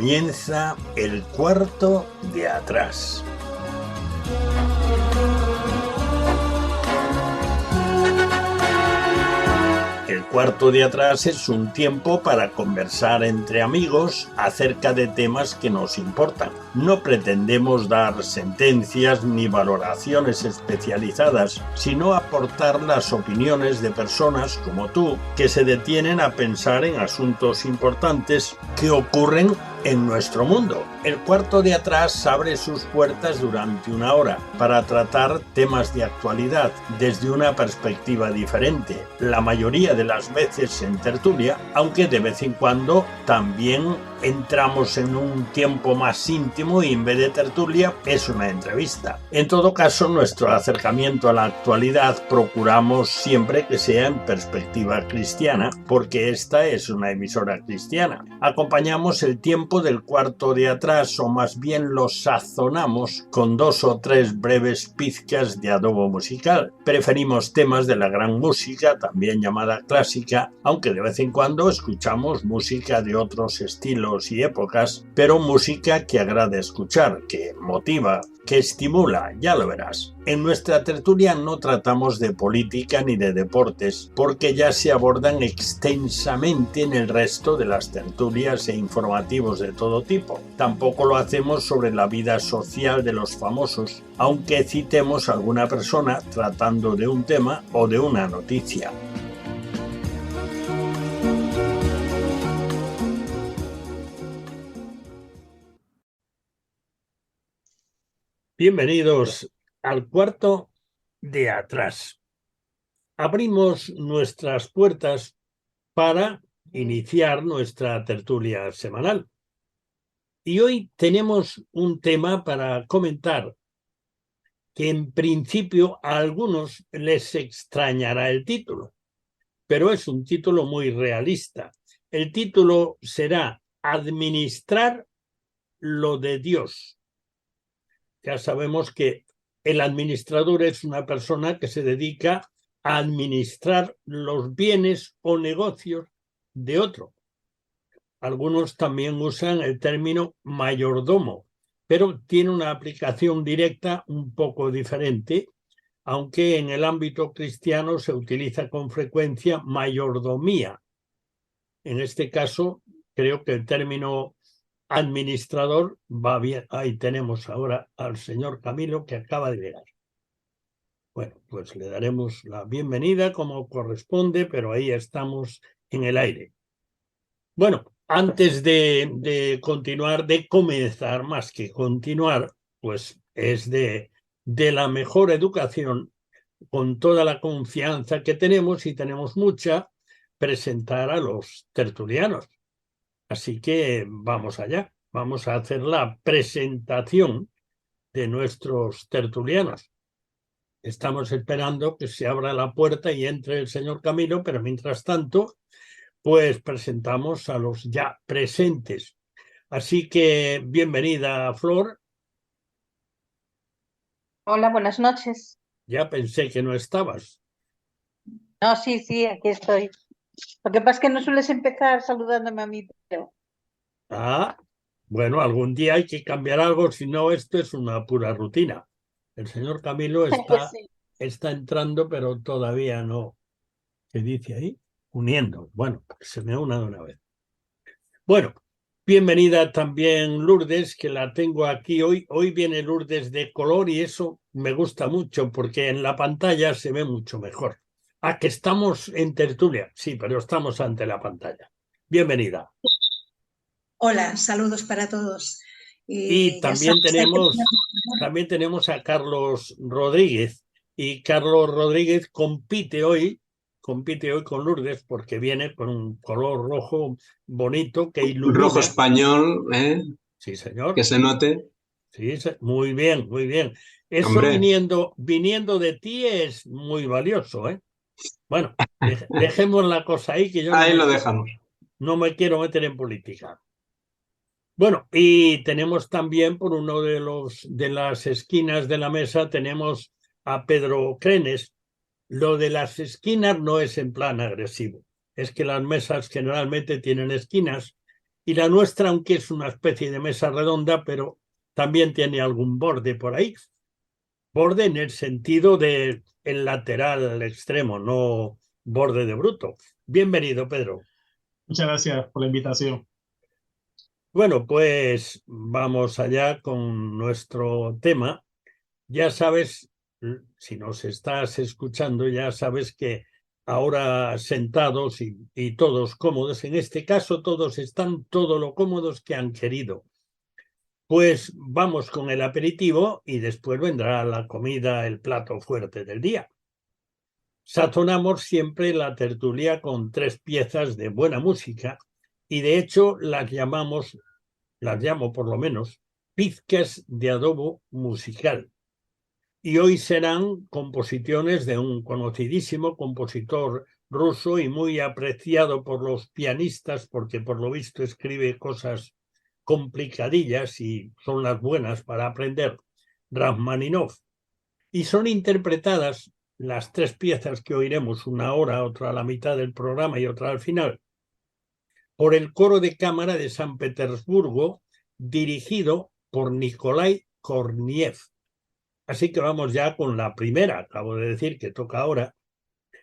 Comienza el cuarto de atrás. El cuarto de atrás es un tiempo para conversar entre amigos acerca de temas que nos importan. No pretendemos dar sentencias ni valoraciones especializadas, sino aportar las opiniones de personas como tú que se detienen a pensar en asuntos importantes que ocurren en nuestro mundo. El cuarto de atrás abre sus puertas durante una hora para tratar temas de actualidad desde una perspectiva diferente, la mayoría de las veces en tertulia, aunque de vez en cuando también entramos en un tiempo más íntimo y en vez de tertulia es una entrevista. En todo caso, nuestro acercamiento a la actualidad procuramos siempre que sea en perspectiva cristiana, porque esta es una emisora cristiana. Acompañamos el tiempo del cuarto de atrás, o más bien lo sazonamos con 2 o 3 breves pizcas de adobo musical. Preferimos temas de la gran música, también llamada clásica, aunque de vez en cuando escuchamos música de otros estilos y épocas, pero música que agrada escuchar, que motiva, que estimula, ya lo verás. En nuestra tertulia no tratamos de política ni de deportes, porque ya se abordan extensamente en el resto de las tertulias e informativos de todo tipo. Tampoco lo hacemos sobre la vida social de los famosos, aunque citemos a alguna persona tratando de un tema o de una noticia. Bienvenidos al cuarto de atrás. Abrimos nuestras puertas para iniciar nuestra tertulia semanal. Y hoy tenemos un tema para comentar que en principio a algunos les extrañará el título, pero es un título muy realista. El título será Administrar lo de Dios. Ya sabemos que el administrador es una persona que se dedica a administrar los bienes o negocios de otro. Algunos también usan el término mayordomo, pero tiene una aplicación directa un poco diferente, aunque en el ámbito cristiano se utiliza con frecuencia mayordomía. En este caso, creo que el término administrador va bien. Ahí tenemos ahora al señor Camilo, que acaba de llegar. Bueno, pues le daremos la bienvenida como corresponde, pero ahí estamos en el aire. Bueno, antes de continuar, de comenzar, más que continuar, pues es de la mejor educación, con toda la confianza que tenemos, y tenemos mucha, presentar a los tertulianos. Así que vamos allá, vamos a hacer la presentación de nuestros tertulianos. Estamos esperando que se abra la puerta y entre el señor Camilo, pero mientras tanto, pues presentamos a los ya presentes. Así que bienvenida, Flor. Hola, buenas noches. Ya pensé que no estabas. No, sí, aquí estoy. Lo que pasa es que no sueles empezar saludándome a mí, pero Ah, bueno, algún día hay que cambiar algo, si no, esto es una pura rutina. El señor Camilo pues sí. está entrando, pero todavía no. ¿Qué dice ahí? Uniendo. Bueno, se me una de una vez. Bueno, bienvenida también Lourdes, que la tengo aquí hoy. Hoy viene Lourdes de color y eso me gusta mucho porque en la pantalla se ve mucho mejor. Ah, que estamos en tertulia. Sí, pero estamos ante la pantalla. Bienvenida. Hola, saludos para todos. Y Ya también sabes, tenemos a Carlos Rodríguez. Y Carlos Rodríguez compite hoy con Lourdes porque viene con un color rojo bonito que ilumina. Rojo español, Sí, señor. que se note. Sí, muy bien, muy bien. Eso Hombre. viniendo de ti es muy valioso, ¿eh? Bueno, dejemos la cosa ahí, que yo Ahí lo dejamos. no me quiero meter en política. Bueno, y tenemos también por uno de las esquinas de la mesa, tenemos a Pedro Crenes. Lo de las esquinas no es en plan agresivo, es que las mesas generalmente tienen esquinas Y la nuestra, aunque es una especie de mesa redonda, pero también tiene algún borde por ahí. Borde en el sentido de el lateral extremo, no borde de bruto. Bienvenido, Pedro. Muchas gracias por la invitación. Bueno, pues vamos allá con nuestro tema. Ya sabes, si nos estás escuchando, ya sabes que ahora sentados y todos cómodos, en este caso todos están todo lo cómodos que han querido. Pues vamos con el aperitivo y después vendrá la comida, el plato fuerte del día. Sazonamos siempre la tertulia con 3 piezas de buena música y de hecho las llamo por lo menos, pizcas de adobo musical. Y hoy serán composiciones de un conocidísimo compositor ruso y muy apreciado por los pianistas porque por lo visto escribe cosas complicadillas y son las buenas para aprender, Rachmaninoff. Y son interpretadas las 3 piezas que oiremos, una hora, otra a la mitad del programa y otra al final, por el coro de cámara de San Petersburgo, dirigido por Nikolai Korniev. Así que vamos ya con la primera, acabo de decir que toca ahora.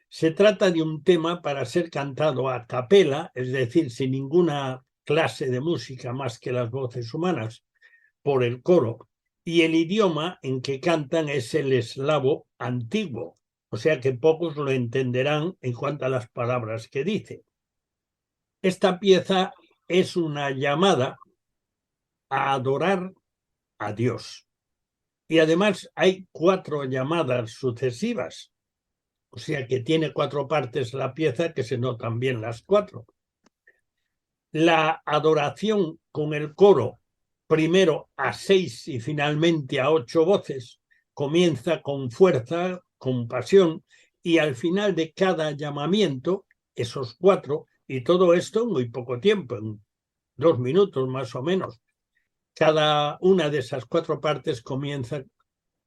Se trata de un tema para ser cantado a capela, es decir, sin ninguna clase de música más que las voces humanas, por el coro, y el idioma en que cantan es el eslavo antiguo, o sea que pocos lo entenderán en cuanto a las palabras que dice. Esta pieza es una llamada a adorar a Dios. Y además hay 4 llamadas sucesivas, o sea que tiene 4 partes la pieza que se notan bien las 4. La adoración con el coro, primero a 6 y finalmente a 8 voces, comienza con fuerza, con pasión, y al final de cada llamamiento, esos 4, y todo esto en muy poco tiempo, en 2 minutos más o menos, cada una de esas 4 partes comienza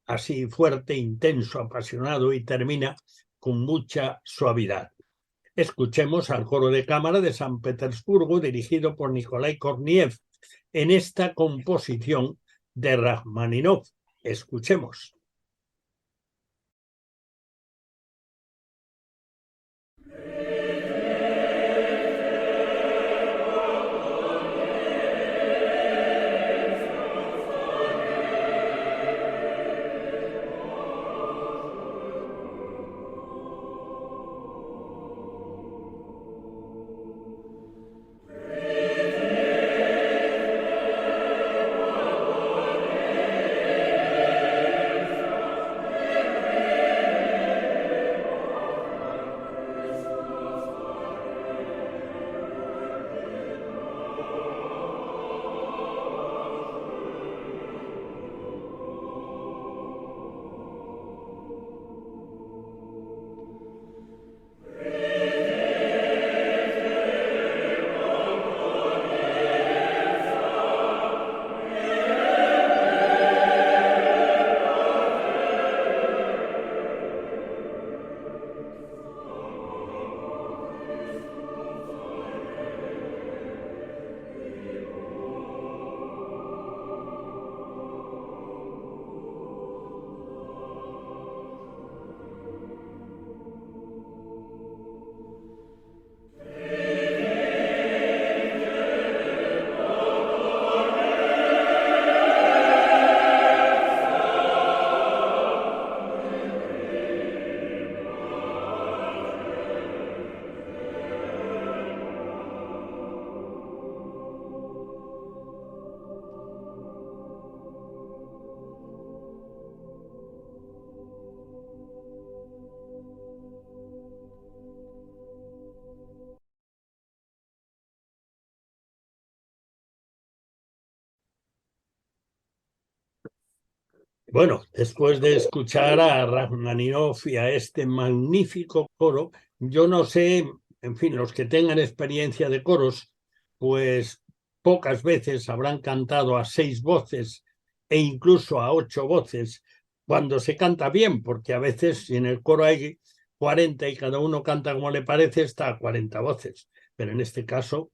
así fuerte, intenso, apasionado y termina con mucha suavidad. Escuchemos al coro de cámara de San Petersburgo dirigido por Nikolai Korniev en esta composición de Rachmaninoff. Escuchemos. Bueno, después de escuchar a Rachmaninoff y a este magnífico coro, yo no sé, en fin, los que tengan experiencia de coros, pues pocas veces habrán cantado a 6 voces e incluso a 8 voces cuando se canta bien, porque a veces si en el coro hay 40 y cada uno canta como le parece, está a 40 voces, pero en este caso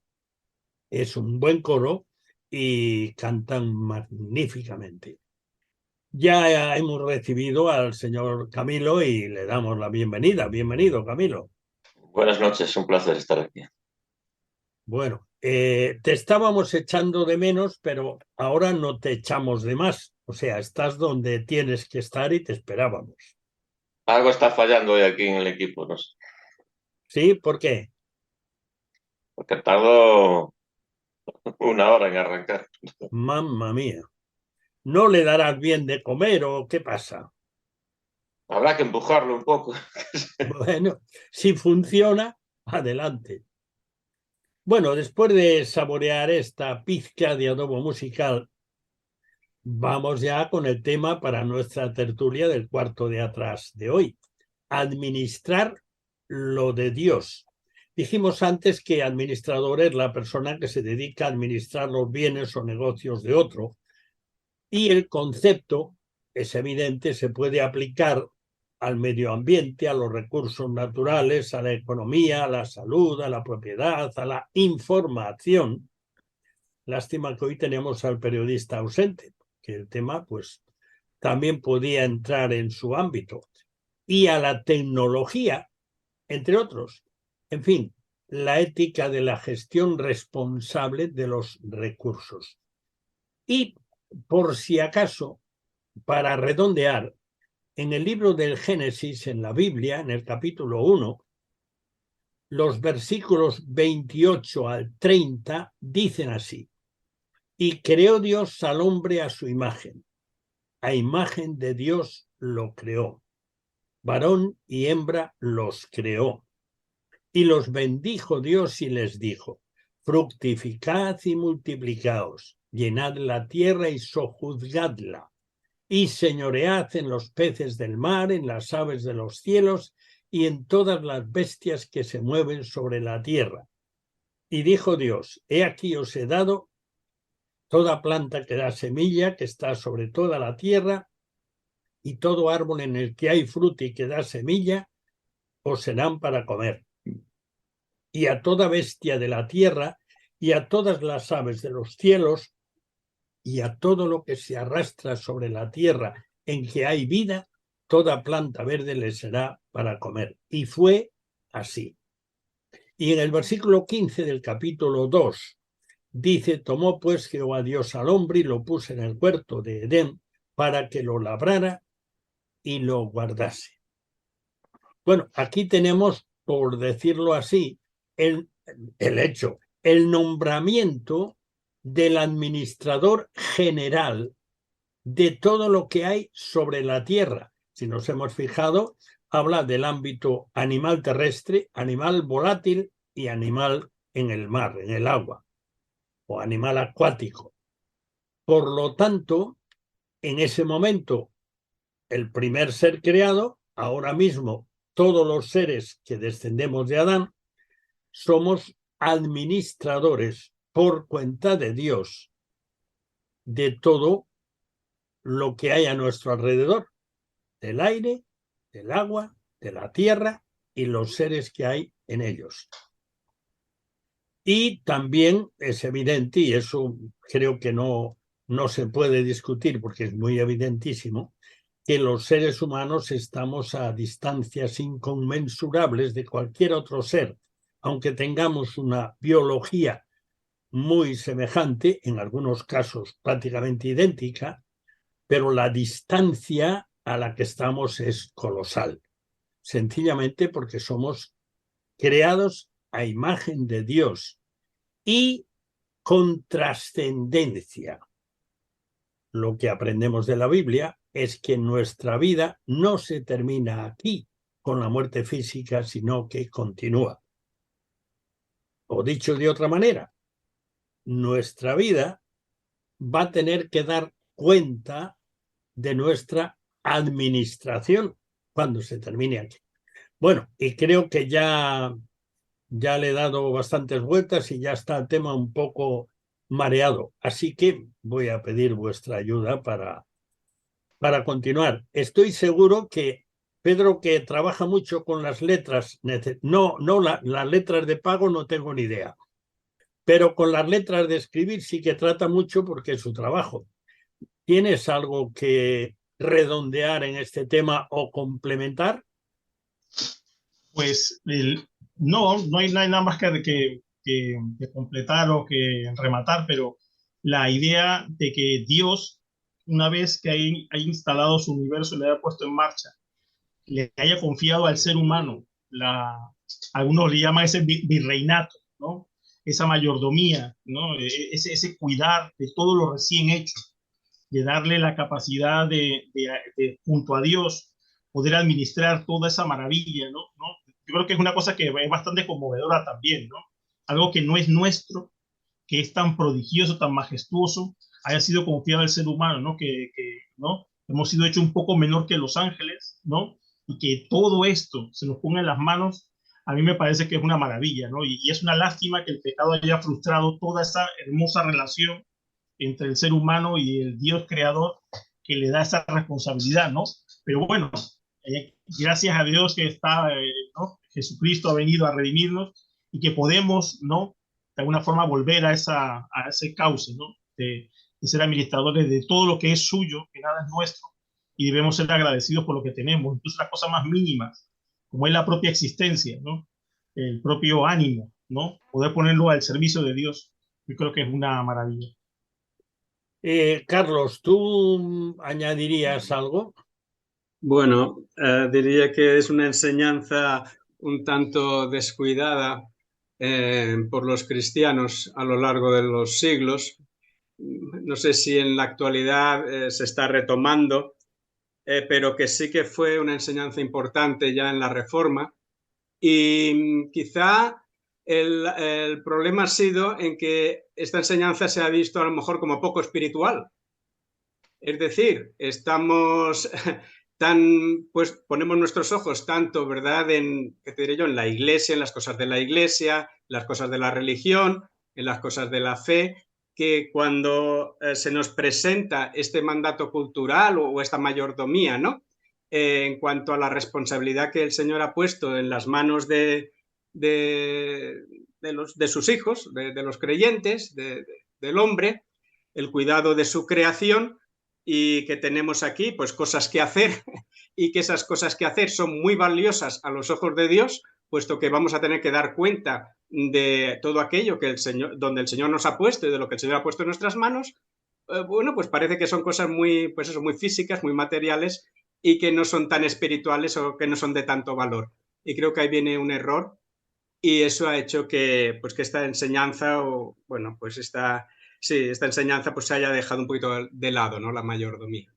Es un buen coro y cantan magníficamente. Ya hemos recibido al señor Camilo y le damos la bienvenida. Bienvenido, Camilo. Buenas noches, un placer estar aquí. Bueno, te estábamos echando de menos, pero ahora no te echamos de más. O sea, estás donde tienes que estar y te esperábamos. Algo está fallando hoy aquí en el equipo, no sé, ¿Sí? ¿Por qué? porque tardó una hora en arrancar. Mamma mía. ¿No le darás bien de comer o qué pasa? Habrá que empujarlo un poco. Bueno, si funciona, adelante. Bueno, después de saborear esta pizca de adobo musical, vamos ya con el tema para nuestra tertulia del cuarto de atrás de hoy. Administrar lo de Dios. Dijimos antes que administrador es la persona que se dedica a administrar los bienes o negocios de otro, y el concepto, es evidente, se puede aplicar al medio ambiente, a los recursos naturales, a la economía, a la salud, a la propiedad, a la información. Lástima que hoy tenemos al periodista ausente, que el tema pues también podía entrar en su ámbito, y a la tecnología, entre otros. En fin, la ética de la gestión responsable de los recursos. Y por si acaso, para redondear, en el libro del Génesis, en la Biblia, en el capítulo 1, los versículos 28 al 30 dicen así: y creó Dios al hombre a su imagen de Dios lo creó, varón y hembra los creó, y los bendijo Dios y les dijo: fructificad y multiplicaos, llenad la tierra y sojuzgadla, y señoread en los peces del mar, en las aves de los cielos y en todas las bestias que se mueven sobre la tierra. Y dijo Dios: he aquí os he dado toda planta que da semilla, que está sobre toda la tierra, y todo árbol en el que hay fruto y que da semilla, os serán para comer. Y a toda bestia de la tierra, y a todas las aves de los cielos, y a todo lo que se arrastra sobre la tierra en que hay vida, toda planta verde le será para comer. Y fue así. Y en el versículo 15 del capítulo 2 dice: tomó pues Jehová Dios al hombre y lo puso en el huerto de Edén para que lo labrara y lo guardase. Bueno, aquí tenemos, por decirlo así, el hecho, el nombramiento del administrador general de todo lo que hay sobre la tierra. Si nos hemos fijado, habla del ámbito animal terrestre, animal volátil y animal en el mar, en el agua, o animal acuático. Por lo tanto, en ese momento, el primer ser creado, ahora mismo todos los seres que descendemos de Adán, somos administradores por cuenta de Dios de todo lo que hay a nuestro alrededor, del aire, del agua, de la tierra y los seres que hay en ellos. Y también es evidente, y eso creo que no se puede discutir porque es muy evidentísimo, que los seres humanos estamos a distancias inconmensurables de cualquier otro ser, aunque tengamos una biología muy semejante, en algunos casos prácticamente idéntica, pero la distancia a la que estamos es colosal, sencillamente porque somos creados a imagen de Dios y con trascendencia. Lo que aprendemos de la Biblia es que nuestra vida no se termina aquí con la muerte física, sino que continúa. O dicho de otra manera, nuestra vida va a tener que dar cuenta de nuestra administración cuando se termine aquí. Bueno, y creo que ya le he dado bastantes vueltas y ya está el tema un poco mareado. Así que voy a pedir vuestra ayuda para continuar. Estoy seguro que Pedro, que trabaja mucho con las letras, las letras de pago no tengo ni idea. pero con las letras de escribir sí que trata mucho porque es su trabajo. ¿Tienes algo que redondear en este tema o complementar? Pues no hay nada más que completar o que rematar, pero la idea de que Dios, una vez que ha instalado su universo y le haya puesto en marcha, le haya confiado al ser humano, algunos le llaman ese virreinato, ¿no? Esa mayordomía, ¿no? Ese cuidar de todo lo recién hecho, de darle la capacidad de junto a Dios, poder administrar toda esa maravilla, ¿no? Yo creo que es una cosa que es bastante conmovedora también, ¿no? Algo que no es nuestro, que es tan prodigioso, tan majestuoso, haya sido confiado al ser humano, ¿no? ¿no? Hemos sido hechos un poco menor que los ángeles, ¿no? Y que todo esto se nos ponga en las manos, a mí me parece que es una maravilla, ¿no? Y es una lástima que el pecado haya frustrado toda esa hermosa relación entre el ser humano y el Dios creador que le da esa responsabilidad, ¿no? Pero bueno, gracias a Dios que está, ¿no? Jesucristo ha venido a redimirnos y que podemos, ¿no? De alguna forma volver a ese cauce, ¿no? De ser administradores de todo lo que es suyo, que nada es nuestro, y debemos ser agradecidos por lo que tenemos, incluso las cosas más mínimas, como es la propia existencia, ¿no? El propio ánimo, ¿no? Poder ponerlo al servicio de Dios, yo creo que es una maravilla. Carlos, ¿tú añadirías algo? Bueno, diría que es una enseñanza un tanto descuidada por los cristianos a lo largo de los siglos. No sé si en la actualidad se está retomando, pero que sí que fue una enseñanza importante ya en la Reforma. Y quizá el problema ha sido en que esta enseñanza se ha visto a lo mejor como poco espiritual. Es decir, estamos pues ponemos nuestros ojos tanto, ¿verdad?, ¿qué te diré yo?, en la iglesia, en las cosas de la iglesia, las cosas de la religión, en las cosas de la fe, que cuando se nos presenta este mandato cultural o esta mayordomía, ¿no? En cuanto a la responsabilidad que el Señor ha puesto en las manos de sus hijos, de los creyentes, del hombre, el cuidado de su creación, y que tenemos aquí pues cosas que hacer y que esas cosas que hacer son muy valiosas a los ojos de Dios, puesto que vamos a tener que dar cuenta de todo aquello que donde el Señor nos ha puesto y de lo que el Señor ha puesto en nuestras manos. Bueno, pues parece que son cosas muy, pues eso, muy físicas, muy materiales y que no son tan espirituales o que no son de tanto valor. Y creo que ahí viene un error y eso ha hecho que, pues, que esta enseñanza pues esta enseñanza pues se haya dejado un poquito de lado, ¿no? La mayordomía.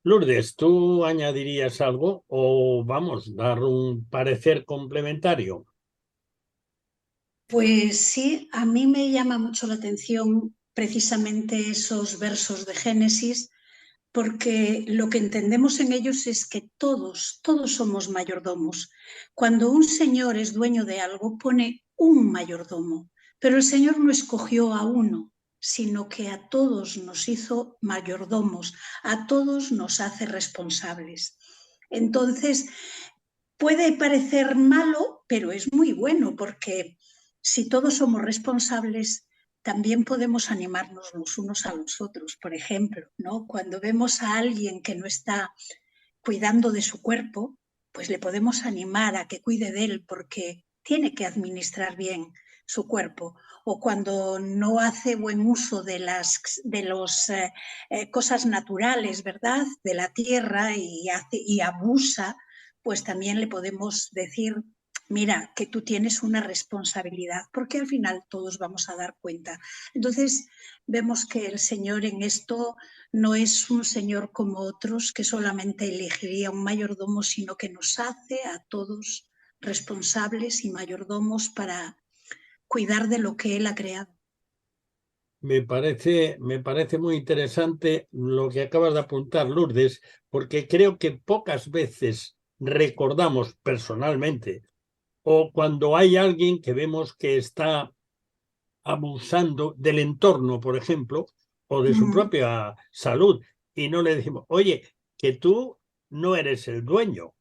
Lourdes, ¿tú añadirías algo o vamos, dar un parecer complementario? Pues sí, a mí me llama mucho la atención precisamente esos versos de Génesis, porque lo que entendemos en ellos es que todos somos mayordomos. Cuando un señor es dueño de algo, pone un mayordomo, pero el Señor no escogió a uno, sino que a todos nos hizo mayordomos, a todos nos hace responsables. Entonces, puede parecer malo, pero es muy bueno, porque si todos somos responsables, también podemos animarnos los unos a los otros. Por ejemplo, ¿no? Cuando vemos a alguien que no está cuidando de su cuerpo, pues le podemos animar a que cuide de él porque tiene que administrar bien su cuerpo. O cuando no hace buen uso de las cosas naturales, ¿verdad?, de la tierra y abusa, pues también le podemos decir: mira, que tú tienes una responsabilidad, porque al final todos vamos a dar cuenta. Entonces, vemos que el Señor en esto no es un Señor como otros que solamente elegiría un mayordomo, sino que nos hace a todos responsables y mayordomos para cuidar de lo que Él ha creado. Me parece muy interesante lo que acabas de apuntar, Lourdes, porque creo que pocas veces recordamos personalmente o cuando hay alguien que vemos que está abusando del entorno, por ejemplo, o de su propia salud, y no le decimos, oye, que tú no eres el dueño,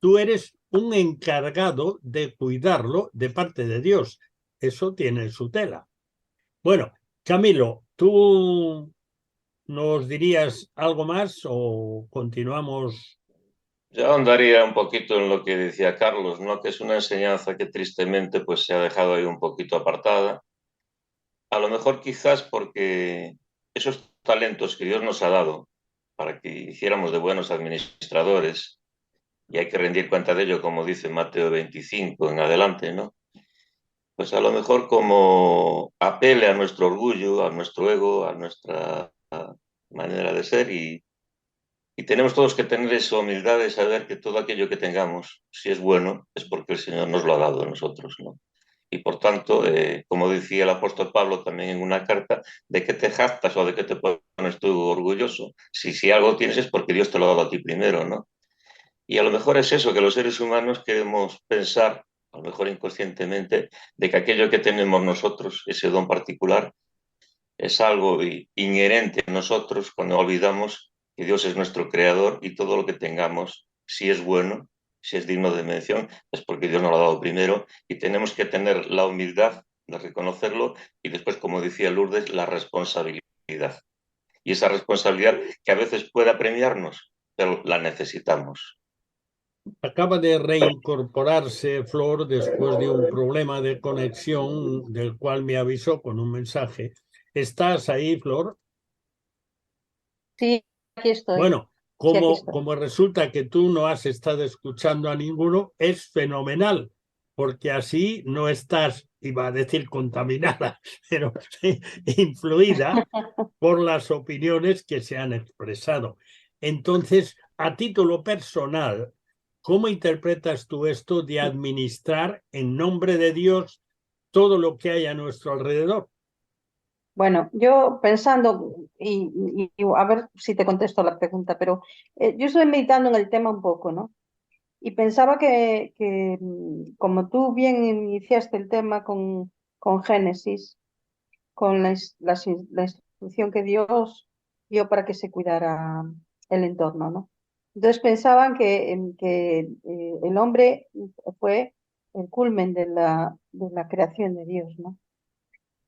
tú eres un encargado de cuidarlo de parte de Dios. Eso tiene su tela. Bueno, Camilo, ¿tú nos dirías algo más o continuamos? Yo ahondaría un poquito en lo que decía Carlos, ¿no? Que es una enseñanza que tristemente pues, se ha dejado ahí un poquito apartada. A lo mejor quizás porque esos talentos que Dios nos ha dado para que hiciéramos de buenos administradores, y hay que rendir cuenta de ello, como dice Mateo 25 en adelante, ¿no? Pues a lo mejor como apele a nuestro orgullo, a nuestro ego, a nuestra manera de ser y tenemos todos que tener esa humildad de saber que todo aquello que tengamos, si es bueno, es porque el Señor nos lo ha dado a nosotros, ¿no? Y por tanto, como decía el apóstol Pablo también en una carta, ¿de qué te jactas o de qué te pones tú orgulloso? Si algo tienes es porque Dios te lo ha dado a ti primero, ¿no? Y a lo mejor es eso, que los seres humanos queremos pensar, a lo mejor inconscientemente, de que aquello que tenemos nosotros, ese don particular, es algo inherente a nosotros cuando olvidamos que Dios es nuestro creador y todo lo que tengamos, si es bueno, si es digno de mención, es porque Dios nos lo ha dado primero y tenemos que tener la humildad de reconocerlo y después, como decía Lourdes, la responsabilidad. Y esa responsabilidad que a veces puede apremiarnos, pero la necesitamos. Acaba de reincorporarse Flor después de un problema de conexión del cual me avisó con un mensaje. ¿Estás ahí, Flor? Sí, aquí estoy. Bueno, Sí, aquí estoy. como resulta que tú no has estado escuchando a ninguno, es fenomenal, porque así no estás, iba a decir contaminada, pero influida por las opiniones que se han expresado. Entonces, a título personal, ¿cómo interpretas tú esto de administrar en nombre de Dios todo lo que hay a nuestro alrededor? Bueno, yo pensando, y a ver si te contesto la pregunta, pero yo estoy meditando en el tema un poco, ¿no? Y pensaba que como tú bien iniciaste el tema con Génesis, con la instrucción que Dios dio para que se cuidara el entorno, ¿no? Entonces pensaban que el hombre fue el culmen de la creación de Dios, ¿no?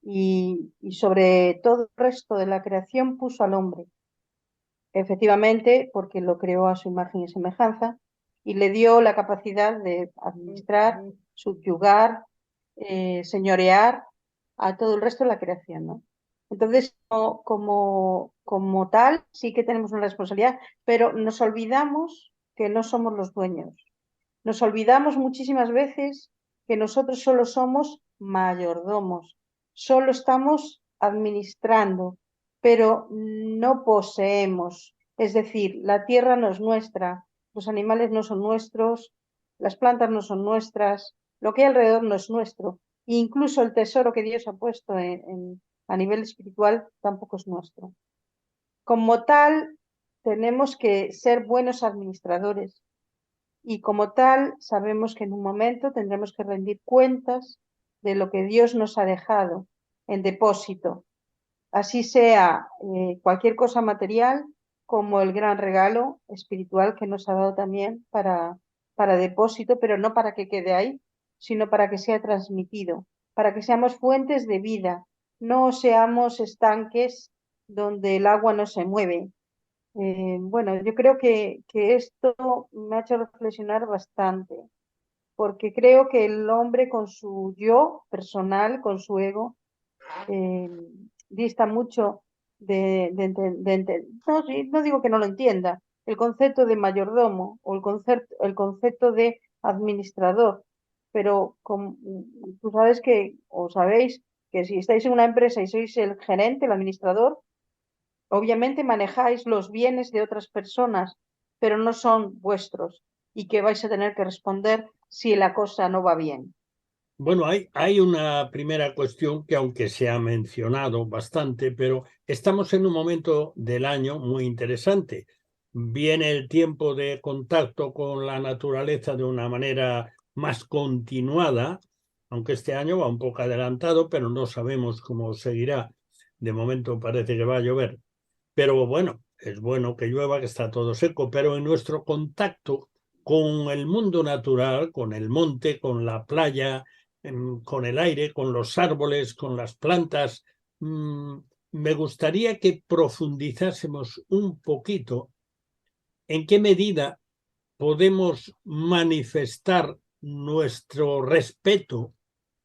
Y sobre todo el resto de la creación puso al hombre, efectivamente, porque lo creó a su imagen y semejanza y le dio la capacidad de administrar, subyugar, señorear a todo el resto de la creación, ¿no? Entonces, como tal, sí que tenemos una responsabilidad, pero nos olvidamos que no somos los dueños. Nos olvidamos muchísimas veces que nosotros solo somos mayordomos, solo estamos administrando, pero no poseemos. Es decir, la tierra no es nuestra, los animales no son nuestros, las plantas no son nuestras, lo que hay alrededor no es nuestro. E incluso el tesoro que Dios ha puesto a nivel espiritual tampoco es nuestro. Como tal, tenemos que ser buenos administradores y como tal, sabemos que en un momento tendremos que rendir cuentas de lo que Dios nos ha dejado en depósito, así sea cualquier cosa material como el gran regalo espiritual que nos ha dado también para depósito, pero no para que quede ahí, sino para que sea transmitido, para que seamos fuentes de vida, no seamos estanques donde el agua no se mueve. Bueno, yo creo que esto me ha hecho reflexionar bastante, porque creo que el hombre con su yo personal, con su ego, eh, dista mucho no, sí, no digo que no lo entienda, el concepto de mayordomo o el concepto de administrador, pero tú sabes que, o sabéis que si estáis en una empresa y sois el gerente, el administrador, obviamente manejáis los bienes de otras personas, pero no son vuestros y que vais a tener que responder si la cosa no va bien. Bueno, hay una primera cuestión que aunque se ha mencionado bastante, pero estamos en un momento del año muy interesante. Viene el tiempo de contacto con la naturaleza de una manera más continuada, aunque este año va un poco adelantado, pero no sabemos cómo seguirá. De momento parece que va a llover. Pero bueno, es bueno que llueva, que está todo seco, pero en nuestro contacto con el mundo natural, con el monte, con la playa, con el aire, con los árboles, con las plantas, me gustaría que profundizásemos un poquito en qué medida podemos manifestar nuestro respeto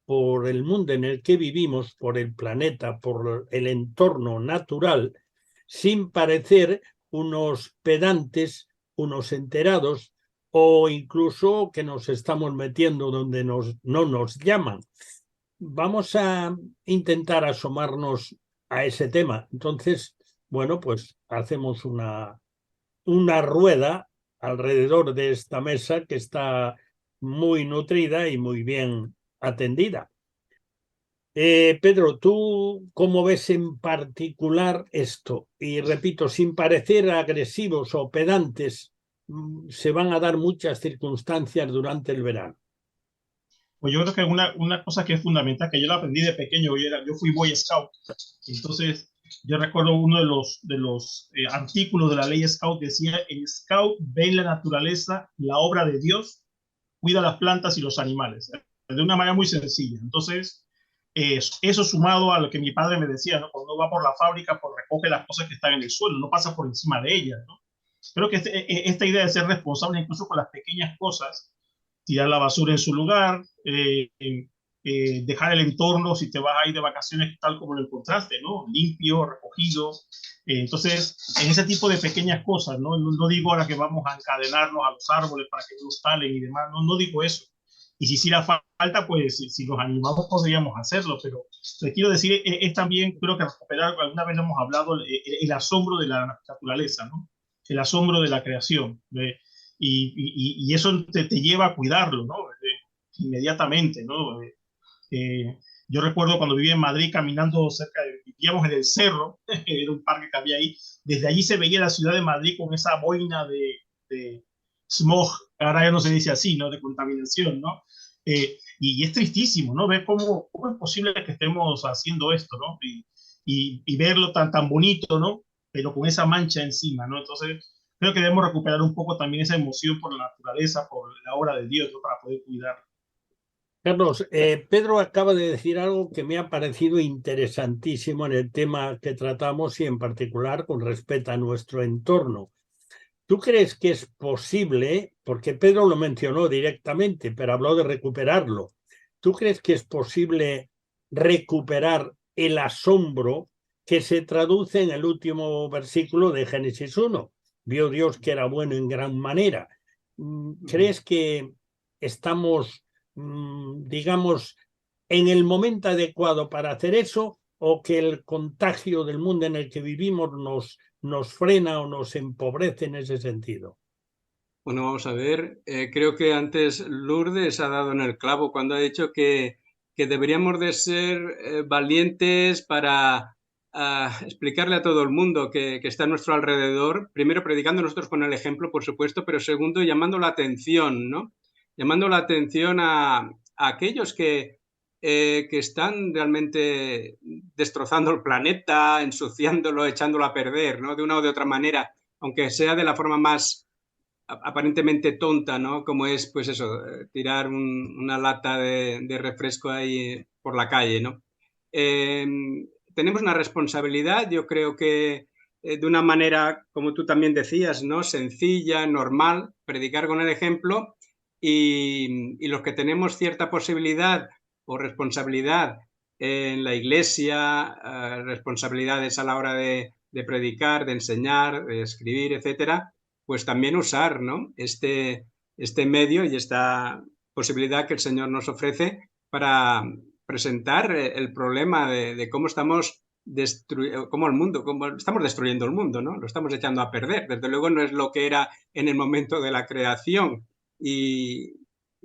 por el mundo en el que vivimos, por el planeta, por el entorno natural, sin parecer unos pedantes, unos enterados, o incluso que nos estamos metiendo donde no nos llaman. Vamos a intentar asomarnos a ese tema. Entonces, bueno, pues hacemos una rueda alrededor de esta mesa que está muy nutrida y muy bien atendida. Pedro, ¿tú cómo ves en particular esto? Y repito, sin parecer agresivos o pedantes, se van a dar muchas circunstancias durante el verano. Pues yo creo que una cosa que es fundamental, que yo la aprendí de pequeño, yo fui Boy Scout, entonces yo recuerdo uno de los artículos de la ley Scout, decía: el Scout ve en la naturaleza la obra de Dios, cuida las plantas y los animales, de una manera muy sencilla. Entonces, eso sumado a lo que mi padre me decía, ¿no? Cuando uno va por la fábrica, pues recoge las cosas que están en el suelo, no pasa por encima de ellas, ¿no? Creo que esta idea de ser responsable incluso con las pequeñas cosas, tirar la basura en su lugar, dejar el entorno, si te vas a ir de vacaciones, tal como lo encontraste, ¿no? Limpio, recogido. Entonces, en ese tipo de pequeñas cosas, ¿no? No digo ahora que vamos a encadenarnos a los árboles para que no nos talen y demás, no digo eso. Y si hiciera falta, pues si nos animamos podríamos hacerlo, pero le quiero decir, es también, creo que recuperar, alguna vez hemos hablado, el asombro de la naturaleza, ¿no? El asombro de la creación. Y eso te lleva a cuidarlo, ¿no? Inmediatamente, ¿no? Yo recuerdo cuando vivía en Madrid caminando vivíamos en el cerro, era un parque que había ahí, desde allí se veía la ciudad de Madrid con esa boina de smog, ahora ya no se dice así, ¿no? De contaminación, ¿no? Y es tristísimo, ¿no? Ver cómo es posible que estemos haciendo esto, ¿no? Y verlo tan bonito, ¿no? Pero con esa mancha encima, ¿no? Entonces, creo que debemos recuperar un poco también esa emoción por la naturaleza, por la obra de Dios, ¿no? Para poder cuidar. Carlos, Pedro acaba de decir algo que me ha parecido interesantísimo en el tema que tratamos y en particular con respecto a nuestro entorno. ¿Tú crees que es posible, porque Pedro lo mencionó directamente, pero habló de recuperarlo, ¿tú crees que es posible recuperar el asombro que se traduce en el último versículo de Génesis 1? Vio Dios que era bueno en gran manera. ¿Crees que estamos, digamos, en el momento adecuado para hacer eso, o que el contagio del mundo en el que vivimos nos frena o nos empobrece en ese sentido? Bueno, vamos a ver. Creo que antes Lourdes ha dado en el clavo cuando ha dicho que deberíamos de ser valientes para explicarle a todo el mundo que está a nuestro alrededor, primero predicando nosotros con el ejemplo, por supuesto, pero segundo, llamando la atención, ¿no? Llamando la atención a aquellos que están realmente destrozando el planeta, ensuciándolo, echándolo a perder, ¿no? De una o de otra manera, aunque sea de la forma más aparentemente tonta, ¿no? Como es, pues eso, tirar una lata de refresco ahí por la calle, ¿no? Tenemos una responsabilidad, yo creo que de una manera, como tú también decías, ¿no? Sencilla, normal, predicar con el ejemplo, y los que tenemos cierta posibilidad o responsabilidad en la iglesia, responsabilidades a la hora de predicar, de enseñar, de escribir, etcétera, pues también usar, ¿no? este medio y esta posibilidad que el Señor nos ofrece para presentar el problema de cómo estamos cómo estamos destruyendo el mundo, ¿no? Lo estamos echando a perder. Desde luego no es lo que era en el momento de la creación. Y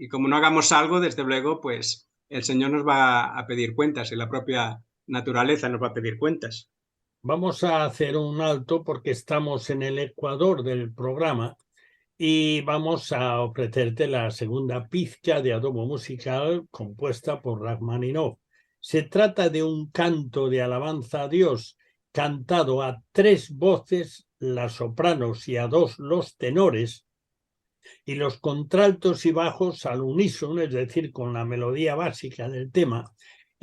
como no hagamos algo, desde luego, pues el Señor nos va a pedir cuentas y la propia naturaleza nos va a pedir cuentas. Vamos a hacer un alto porque estamos en el ecuador del programa y vamos a ofrecerte la segunda pizca de adobo musical compuesta por Rachmaninoff. Se trata de un canto de alabanza a Dios cantado a 3 voces, las sopranos, y a 2 los tenores, y los contraltos y bajos al unísono, es decir, con la melodía básica del tema,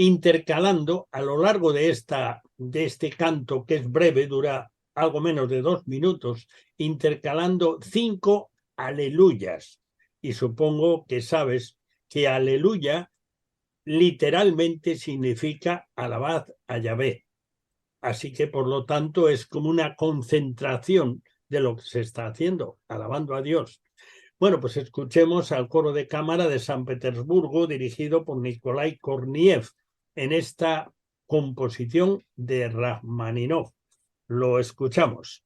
intercalando a lo largo de este canto, que es breve, dura algo menos de 2 minutos, intercalando 5 aleluyas. Y supongo que sabes que aleluya literalmente significa alabad a Yahvé. Así que, por lo tanto, es como una concentración de lo que se está haciendo, alabando a Dios. Bueno, pues escuchemos al coro de cámara de San Petersburgo, dirigido por Nikolai Korniev, en esta composición de Rachmaninoff. Lo escuchamos.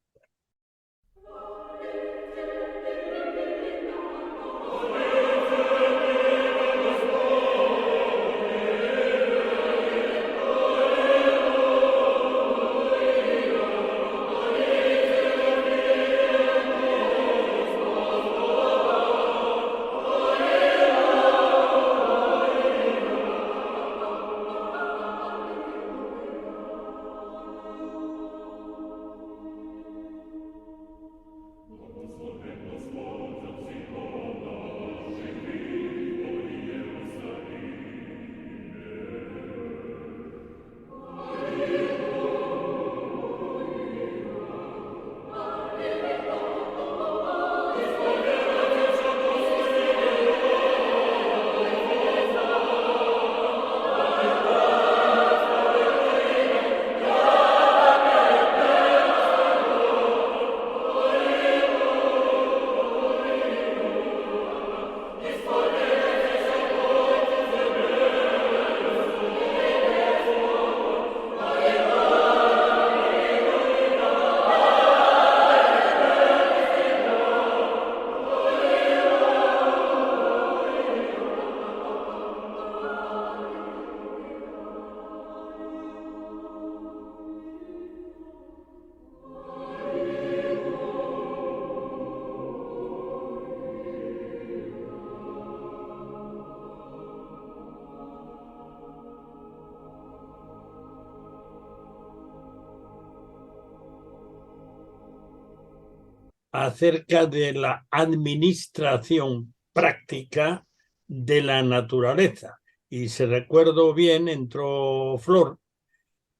Acerca de la administración práctica de la naturaleza. Y si recuerdo bien, entró Flor,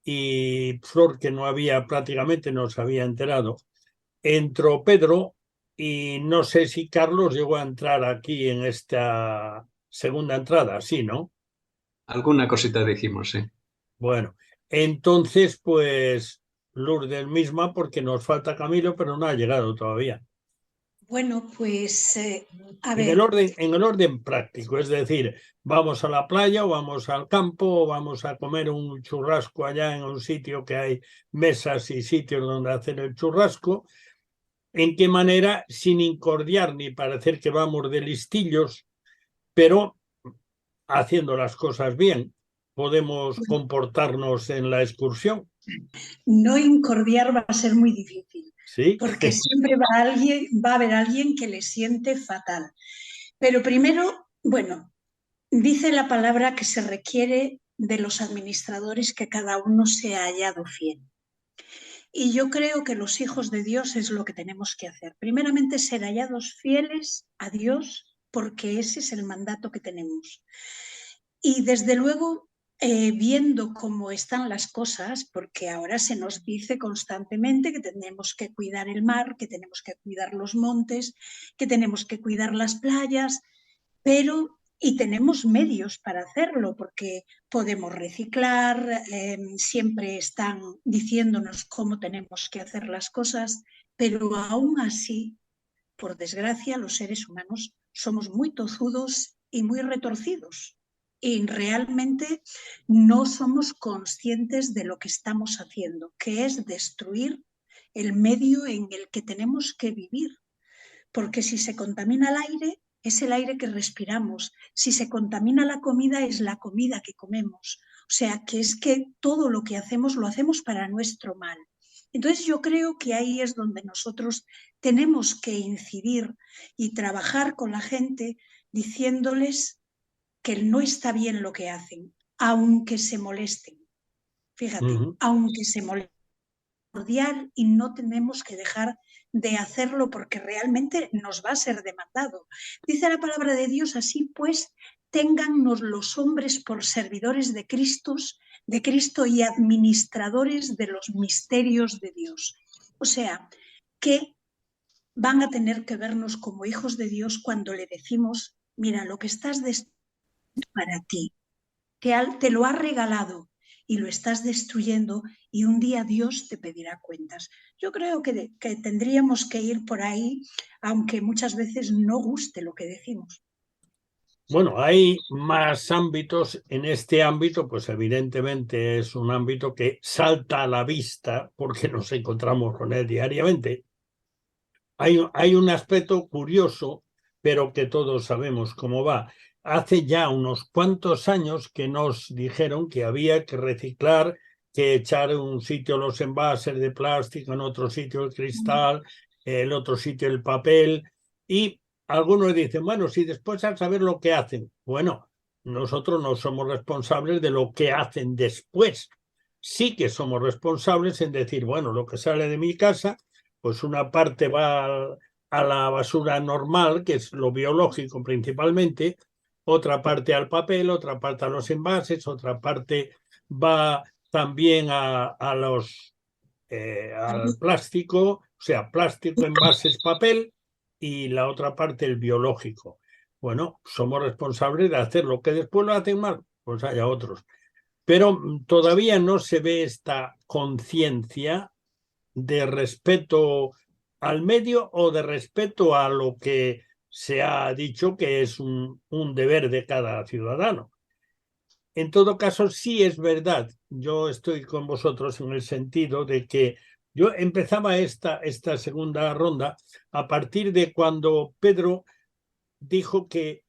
y Flor, que no había prácticamente, no se había enterado, entró Pedro, y no sé si Carlos llegó a entrar aquí en esta segunda entrada, sí, ¿no? Alguna cosita dijimos, sí. Bueno, entonces, pues Lourdes misma, porque nos falta Camilo, pero no ha llegado todavía. Bueno, pues a En ver, el orden práctico, es decir, vamos a la playa o vamos al campo o vamos a comer un churrasco allá en un sitio que hay mesas y sitios donde hacer el churrasco. ¿En qué manera, sin incordiar ni parecer que vamos de listillos, pero haciendo las cosas bien, podemos comportarnos en la excursión? no incordiar va a ser muy difícil, ¿Sí? porque siempre va a haber alguien que le siente fatal. Pero primero, bueno, dice la palabra que se requiere de los administradores que cada uno sea hallado fiel. Y yo creo que los hijos de Dios es lo que tenemos que hacer. Primeramente, ser hallados fieles a Dios, porque ese es el mandato que tenemos. Y desde luego, viendo cómo están las cosas, porque ahora se nos dice constantemente que tenemos que cuidar el mar, que tenemos que cuidar los montes, que tenemos que cuidar las playas, pero y tenemos medios para hacerlo, porque podemos reciclar, siempre están diciéndonos cómo tenemos que hacer las cosas, pero aún así, por desgracia, los seres humanos somos muy tozudos y muy retorcidos. Y realmente no somos conscientes de lo que estamos haciendo, que es destruir el medio en el que tenemos que vivir. Porque si se contamina el aire, es el aire que respiramos. Si se contamina la comida, es la comida que comemos. O sea, que es que todo lo que hacemos lo hacemos para nuestro mal. Entonces yo creo que ahí es donde nosotros tenemos que incidir y trabajar con la gente diciéndoles que no está bien lo que hacen, aunque se molesten. Fíjate, aunque se molesten, y no tenemos que dejar de hacerlo porque realmente nos va a ser demandado. Dice la palabra de Dios: así pues, téngannos los hombres por servidores de Cristo y administradores de los misterios de Dios. O sea, que van a tener que vernos como hijos de Dios cuando le decimos, mira, lo que estás destruyendo para ti, te lo ha regalado y lo estás destruyendo y un día Dios te pedirá cuentas. Yo creo que tendríamos que ir por ahí, aunque muchas veces no guste lo que decimos. Bueno, hay más ámbitos. En este ámbito, pues evidentemente es un ámbito que salta a la vista porque nos encontramos con él diariamente. Hay un aspecto curioso, pero que todos sabemos cómo va. Hace ya unos cuantos años que nos dijeron que había que reciclar, que echar en un sitio los envases de plástico, en otro sitio el cristal, el otro sitio el papel, y algunos dicen, bueno, si después a saber lo que hacen. Bueno, nosotros no somos responsables de lo que hacen después. Sí que somos responsables en decir, bueno, lo que sale de mi casa, pues una parte va a la basura normal, que es lo biológico principalmente, otra parte al papel, otra parte a los envases, otra parte va también al plástico, o sea, plástico, envases, papel, y la otra parte el biológico. Bueno, somos responsables de hacer lo que después lo hacen mal, pues haya otros. Pero todavía no se ve esta conciencia de respeto al medio o de respeto a lo que se ha dicho que es un deber de cada ciudadano. En todo caso, sí es verdad, yo estoy con vosotros en el sentido de que yo empezaba esta segunda ronda a partir de cuando Pedro dijo que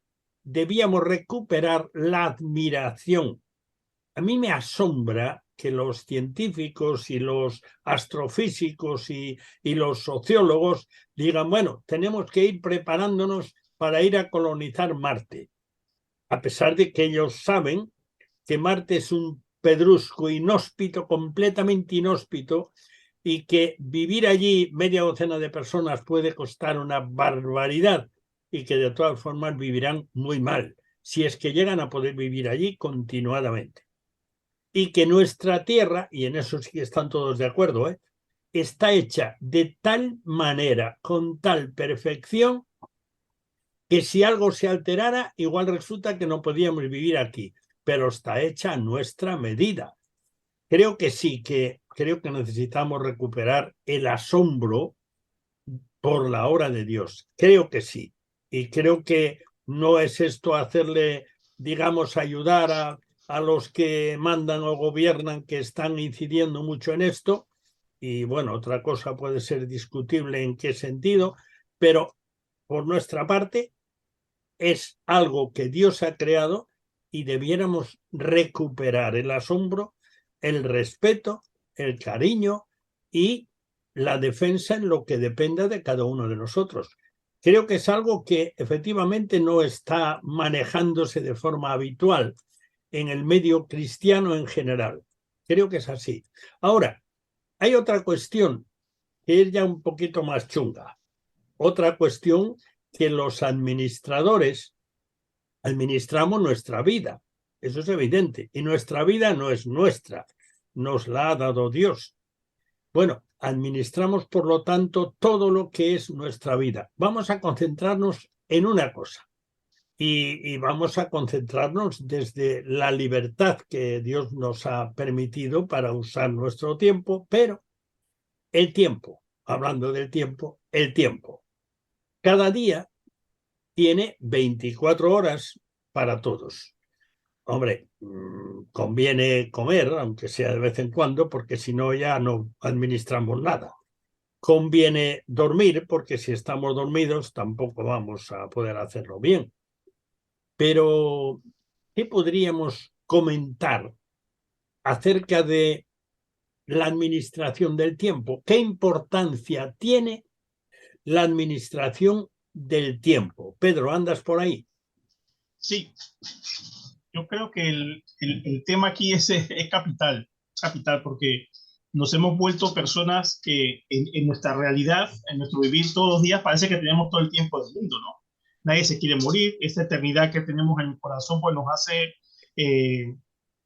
debíamos recuperar la admiración. A mí me asombra que los científicos y los astrofísicos y los sociólogos digan, bueno, tenemos que ir preparándonos para ir a colonizar Marte, a pesar de que ellos saben que Marte es un pedrusco inhóspito, completamente inhóspito, y que vivir allí media docena de personas puede costar una barbaridad y que de todas formas vivirán muy mal, si es que llegan a poder vivir allí continuadamente. Y que nuestra Tierra, y en eso sí que están todos de acuerdo, está hecha de tal manera, con tal perfección, que si algo se alterara, igual resulta que no podíamos vivir aquí, pero está hecha a nuestra medida. Creo que sí, creo que necesitamos recuperar el asombro por la obra de Dios. Creo que sí. Y creo que no es esto hacerle, digamos, ayudar a los que mandan o gobiernan, que están incidiendo mucho en esto. Y bueno, otra cosa puede ser discutible en qué sentido, pero por nuestra parte es algo que Dios ha creado y debiéramos recuperar el asombro, el respeto, el cariño y la defensa en lo que dependa de cada uno de nosotros. Creo que es algo que efectivamente no está manejándose de forma habitual en el medio cristiano en general. Creo que es así. Ahora, hay otra cuestión que es ya un poquito más chunga. Otra cuestión que los administradores administramos nuestra vida. Eso es evidente. Y nuestra vida no es nuestra. Nos la ha dado Dios. Bueno, administramos, por lo tanto, todo lo que es nuestra vida. Vamos a concentrarnos en una cosa. Y vamos a concentrarnos desde la libertad que Dios nos ha permitido para usar nuestro tiempo, pero el tiempo, hablando del tiempo, el tiempo. Cada día tiene 24 horas para todos. Hombre, conviene comer, aunque sea de vez en cuando, porque si no ya no administramos nada. Conviene dormir, porque si estamos dormidos tampoco vamos a poder hacerlo bien. Pero, ¿qué podríamos comentar acerca de la administración del tiempo? ¿Qué importancia tiene la administración del tiempo? Pedro, ¿andas por ahí? Sí, yo creo que el tema aquí es capital, porque nos hemos vuelto personas que en nuestra realidad, en nuestro vivir todos los días, parece que tenemos todo el tiempo del mundo, ¿no? nadie se quiere morir, esta eternidad que tenemos en el corazón pues nos hace,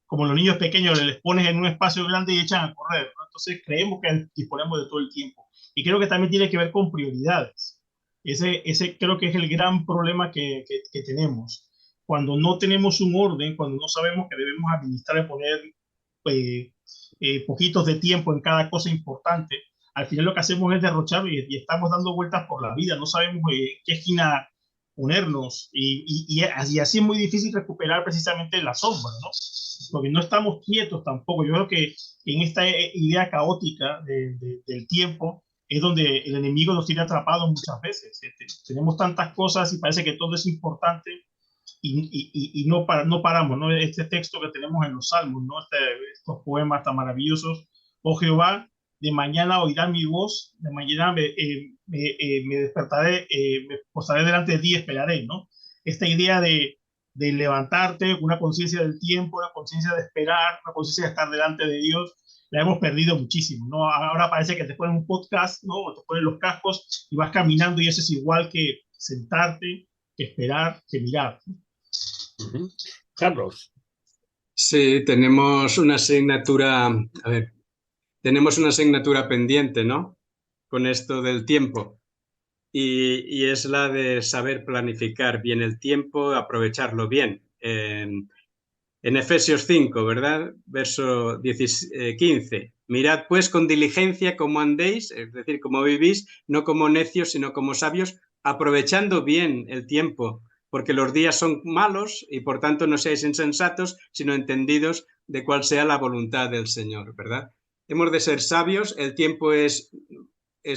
como los niños pequeños, les pones en un espacio grande y echan a correr, ¿no? Entonces creemos que disponemos de todo el tiempo. Y creo que también tiene que ver con prioridades. Ese creo que es el gran problema que tenemos. Cuando no tenemos un orden, cuando no sabemos que debemos administrar y poner eh, poquitos de tiempo en cada cosa importante, al final lo que hacemos es derrochar y estamos dando vueltas por la vida, no sabemos qué esquina ponernos y así es muy difícil recuperar precisamente la sombra, ¿no? Porque no estamos quietos tampoco. Yo creo que en esta idea caótica del tiempo es donde el enemigo nos tiene atrapados muchas veces. Tenemos tantas cosas y parece que todo es importante y no paramos, ¿no? Este texto que tenemos en los Salmos, ¿no? Estos poemas tan maravillosos. Oh Jehová, de mañana oirá mi voz, de mañana me despertaré, me posaré delante de ti y esperaré, ¿no? Esta idea de levantarte, una conciencia del tiempo, una conciencia de esperar, una conciencia de estar delante de Dios, la hemos perdido muchísimo, ¿no? Ahora parece que te ponen un podcast, ¿no? O te ponen los cascos y vas caminando y eso es igual que sentarte, que esperar, que mirar. Carlos. Sí, tenemos una asignatura, a ver, tenemos una asignatura pendiente, ¿no? Con esto del tiempo. Y es la de saber planificar bien el tiempo, aprovecharlo bien. En Efesios 5, ¿verdad? Verso 15. Mirad pues con diligencia cómo andéis, es decir, cómo vivís, no como necios, sino como sabios, aprovechando bien el tiempo, porque los días son malos y por tanto no seáis insensatos, sino entendidos de cuál sea la voluntad del Señor, ¿verdad? Hemos de ser sabios, el tiempo es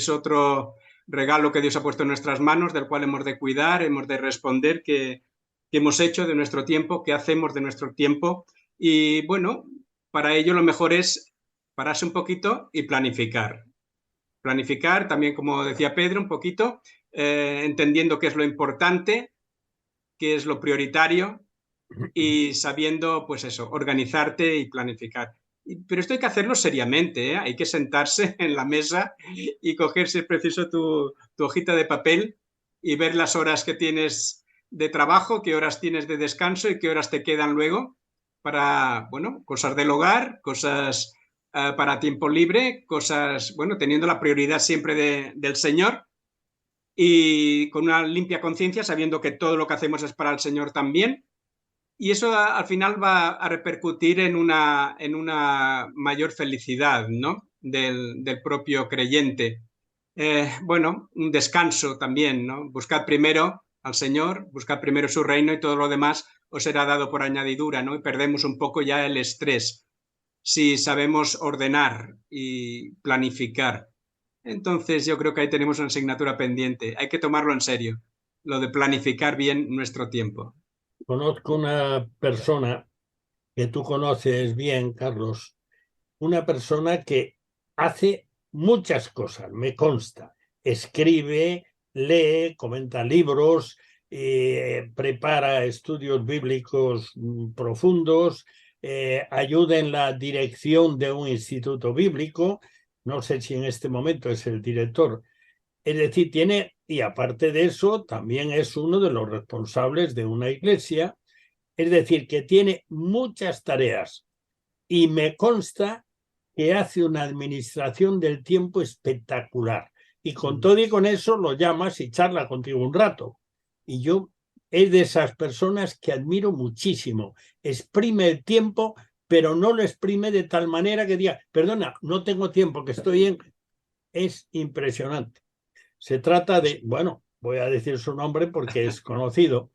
otro regalo que Dios ha puesto en nuestras manos, del cual hemos de cuidar, hemos de responder qué hemos hecho de nuestro tiempo, qué hacemos de nuestro tiempo. Y bueno, para ello lo mejor es pararse un poquito y planificar. Planificar también, como decía Pedro, un poquito, entendiendo qué es lo importante, qué es lo prioritario y sabiendo, pues eso, organizarte y planificar. Pero esto hay que hacerlo seriamente, ¿eh? Hay que sentarse en la mesa y coger, si es preciso, tu hojita de papel y ver las horas que tienes de trabajo, qué horas tienes de descanso y qué horas te quedan luego para, bueno, cosas del hogar, cosas para tiempo libre, cosas, bueno, teniendo la prioridad siempre del Señor y con una limpia conciencia, sabiendo que todo lo que hacemos es para el Señor también. Y eso al final va a repercutir en una mayor felicidad, ¿no? del propio creyente. Bueno, un descanso también, ¿no? Buscad primero al Señor, buscad primero su reino y todo lo demás os será dado por añadidura, ¿no? Y perdemos un poco ya el estrés si sabemos ordenar y planificar. Entonces yo creo que ahí tenemos una asignatura pendiente. Hay que tomarlo en serio, lo de planificar bien nuestro tiempo. Conozco una persona que tú conoces bien, Carlos, una persona que hace muchas cosas, me consta. Escribe, lee, comenta libros, prepara estudios bíblicos profundos, ayuda en la dirección de un instituto bíblico. No sé si en este momento es el director. Es decir, tiene, y aparte de eso, también es uno de los responsables de una iglesia. Es decir, que tiene muchas tareas y me consta que hace una administración del tiempo espectacular. Y con todo y con eso lo llamas y charla contigo un rato. Y yo es de esas personas que admiro muchísimo. Exprime el tiempo, pero no lo exprime de tal manera que diga, perdona, no tengo tiempo, que estoy en... Es impresionante. Se trata de, bueno, voy a decir su nombre porque es conocido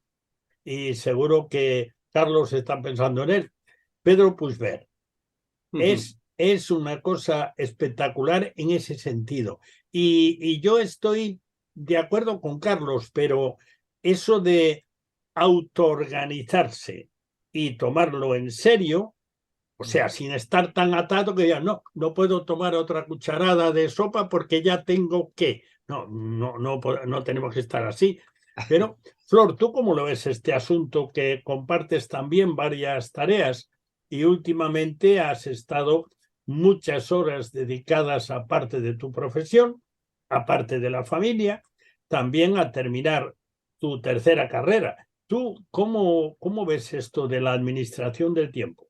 y seguro que Carlos está pensando en él. Pedro Puigvert. Es una cosa espectacular en ese sentido. Y yo estoy de acuerdo con Carlos, pero eso de autoorganizarse y tomarlo en serio, o sea, sin estar tan atado que ya no puedo tomar otra cucharada de sopa porque ya tengo que. No tenemos que estar así. Pero, Flor, ¿tú cómo lo ves este asunto que compartes también varias tareas y últimamente has estado muchas horas dedicadas, aparte de tu profesión, aparte de la familia, también a terminar tu tercera carrera. ¿Tú cómo ves esto de la administración del tiempo?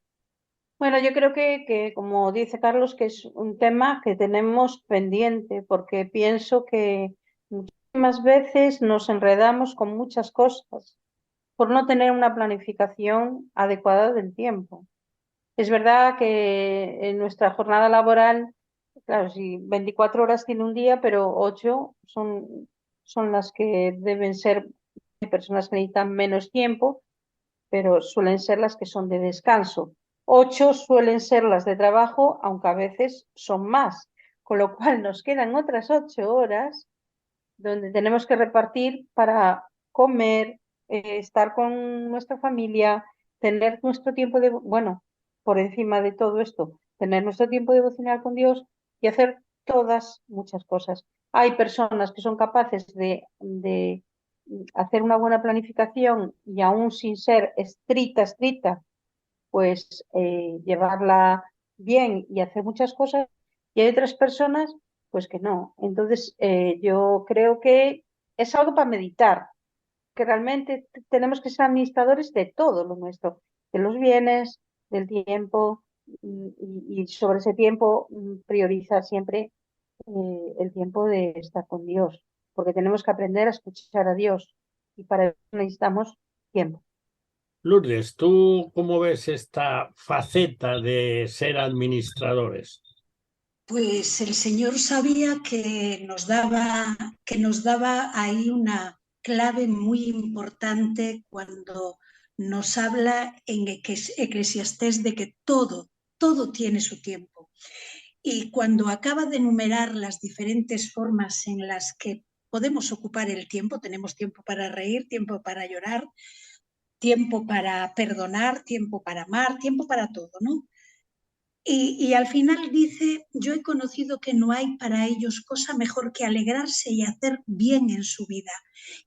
Bueno, yo creo que, como dice Carlos, que es un tema que tenemos pendiente, porque pienso que muchísimas veces nos enredamos con muchas cosas por no tener una planificación adecuada del tiempo. Es verdad que en nuestra jornada laboral, claro, si 24 horas tiene un día, pero 8 son las que deben ser. Hay personas que necesitan menos tiempo, pero suelen ser las que son de descanso. 8 suelen ser las de trabajo, aunque a veces son más, con lo cual nos quedan otras 8 horas donde tenemos que repartir para comer, estar con nuestra familia, tener nuestro tiempo de, bueno, por encima de todo esto, tener nuestro tiempo devocional con Dios y hacer todas muchas cosas. Hay personas que son capaces de hacer una buena planificación y aún sin ser estricta, pues llevarla bien y hacer muchas cosas, y hay otras personas pues que no. Entonces yo creo que es algo para meditar, que realmente tenemos que ser administradores de todo lo nuestro, de los bienes, del tiempo, y sobre ese tiempo priorizar siempre el tiempo de estar con Dios, porque tenemos que aprender a escuchar a Dios y para eso necesitamos tiempo. Lourdes, ¿tú cómo ves esta faceta de ser administradores? Pues el Señor sabía que nos daba ahí una clave muy importante cuando nos habla en Eclesiastés de que todo tiene su tiempo. Y cuando acaba de enumerar las diferentes formas en las que podemos ocupar el tiempo, tenemos tiempo para reír, tiempo para llorar, tiempo para perdonar, tiempo para amar, tiempo para todo, ¿no? Y al final dice, yo he conocido que no hay para ellos cosa mejor que alegrarse y hacer bien en su vida.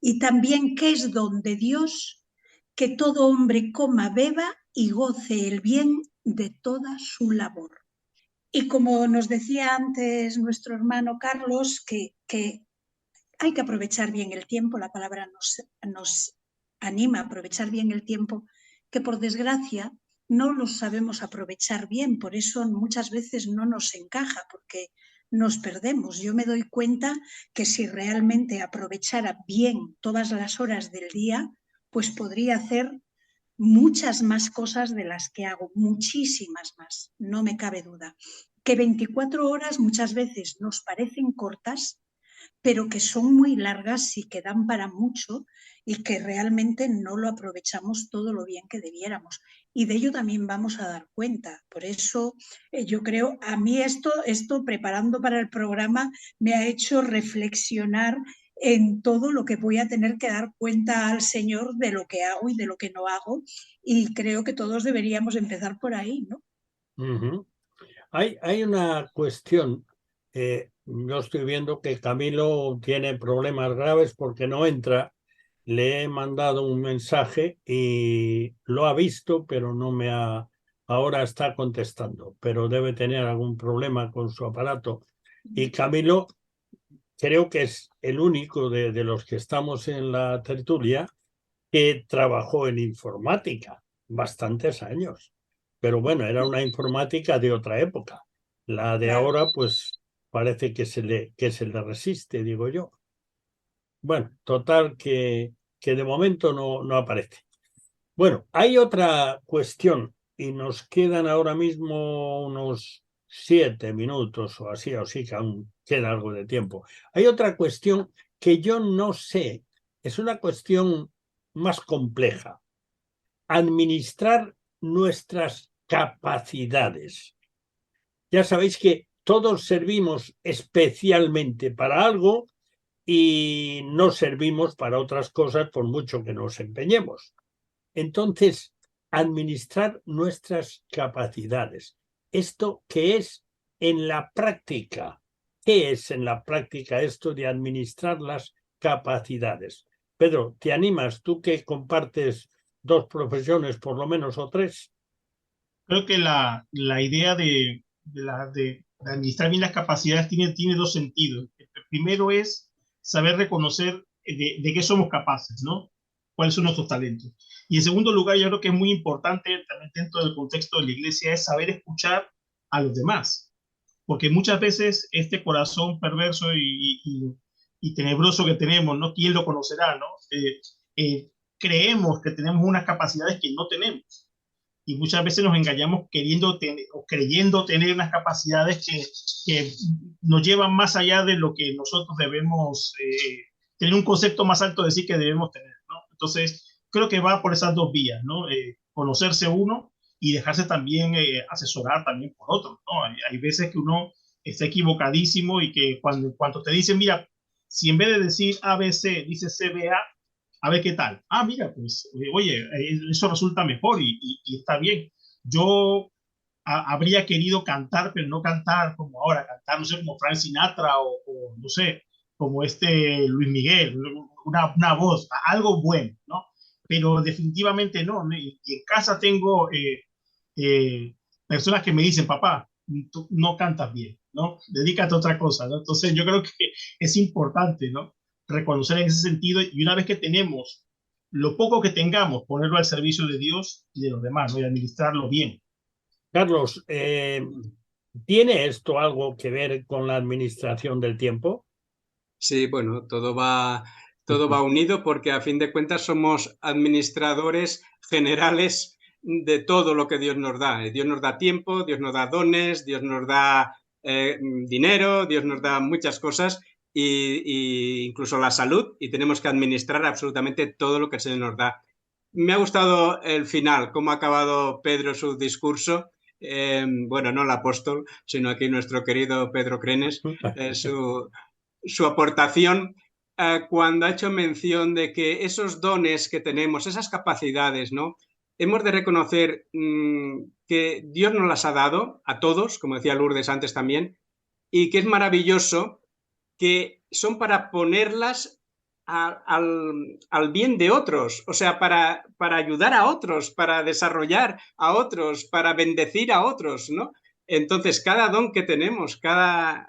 Y también que es don de Dios que todo hombre coma, beba y goce el bien de toda su labor. Y como nos decía antes nuestro hermano Carlos, que hay que aprovechar bien el tiempo, la palabra nos anima a aprovechar bien el tiempo, que por desgracia no lo sabemos aprovechar bien, por eso muchas veces no nos encaja, porque nos perdemos. Yo me doy cuenta que si realmente aprovechara bien todas las horas del día, pues podría hacer muchas más cosas de las que hago, muchísimas más, no me cabe duda. Que 24 horas muchas veces nos parecen cortas, pero que son muy largas y que dan para mucho y que realmente no lo aprovechamos todo lo bien que debiéramos. Y de ello también vamos a dar cuenta. Por eso yo creo, a mí esto preparando para el programa me ha hecho reflexionar en todo lo que voy a tener que dar cuenta al Señor de lo que hago y de lo que no hago. Y creo que todos deberíamos empezar por ahí, ¿no? Uh-huh. Hay una cuestión. Yo estoy viendo que Camilo tiene problemas graves porque no entra. Le he mandado un mensaje y lo ha visto, pero no me ha... Ahora está contestando, pero debe tener algún problema con su aparato. Y Camilo creo que es el único de los que estamos en la tertulia que trabajó en informática bastantes años. Pero bueno, era una informática de otra época. La de Claro. ahora, pues parece que se le resiste, digo yo. Bueno, total que de momento no aparece. Bueno, hay otra cuestión y nos quedan ahora mismo unos 7 minutos o así que aún queda algo de tiempo. Hay otra cuestión que yo no sé, es una cuestión más compleja. Administrar nuestras capacidades. Ya sabéis que todos servimos especialmente para algo y no servimos para otras cosas por mucho que nos empeñemos. Entonces, administrar nuestras capacidades. ¿Esto qué es en la práctica? ¿Qué es en la práctica esto de administrar las capacidades? Pedro, ¿te animas? Tú que compartes 2 profesiones, por lo menos, o 3. Creo que la idea de administrar bien las capacidades tiene dos sentidos. El primero es saber reconocer de qué somos capaces, ¿no? ¿Cuáles son nuestros talentos? Y en segundo lugar, yo creo que es muy importante también dentro del contexto de la iglesia es saber escuchar a los demás, porque muchas veces este corazón perverso y tenebroso que tenemos, ¿no? ¿Quién lo conocerá, no? Creemos que tenemos unas capacidades que no tenemos y muchas veces nos engañamos queriendo tener o creyendo tener unas capacidades que nos llevan más allá de lo que nosotros debemos tener un concepto más alto de sí que debemos tener, ¿no? Entonces, creo que va por esas dos vías, ¿no? Conocerse uno y dejarse también asesorar también por otro, ¿no? Hay veces que uno está equivocadísimo y que cuando te dicen, mira, si en vez de decir ABC, dice CBA, a ver qué tal. Ah, mira, pues, oye, eso resulta mejor y está bien. Yo habría querido cantar, pero no cantar como ahora, cantar, no sé, como Frank Sinatra o no sé, como este Luis Miguel, una voz, algo bueno, ¿no? Pero definitivamente no. Y en casa tengo personas que me dicen, papá, tú no cantas bien, ¿no? Dedícate a otra cosa, ¿no? Entonces yo creo que es importante, ¿no? Reconocer en ese sentido y una vez que tenemos lo poco que tengamos, ponerlo al servicio de Dios y de los demás, ¿no? Y administrarlo bien. Carlos, ¿tiene esto algo que ver con la administración del tiempo? Sí, bueno, todo va unido porque a fin de cuentas somos administradores generales de todo lo que Dios nos da. Dios nos da tiempo, Dios nos da dones, Dios nos da dinero, Dios nos da muchas cosas y incluso la salud y tenemos que administrar absolutamente todo lo que se nos da. Me ha gustado el final, cómo ha acabado Pedro su discurso. Bueno, no el apóstol, sino aquí nuestro querido Pedro Crenes, su aportación cuando ha hecho mención de que esos dones que tenemos, esas capacidades, ¿no? Hemos de reconocer que Dios nos las ha dado a todos, como decía Lourdes antes también, y que es maravilloso que son para ponerlas al bien de otros, o sea, para ayudar a otros, para desarrollar a otros, para bendecir a otros, ¿no? Entonces, cada don que tenemos, cada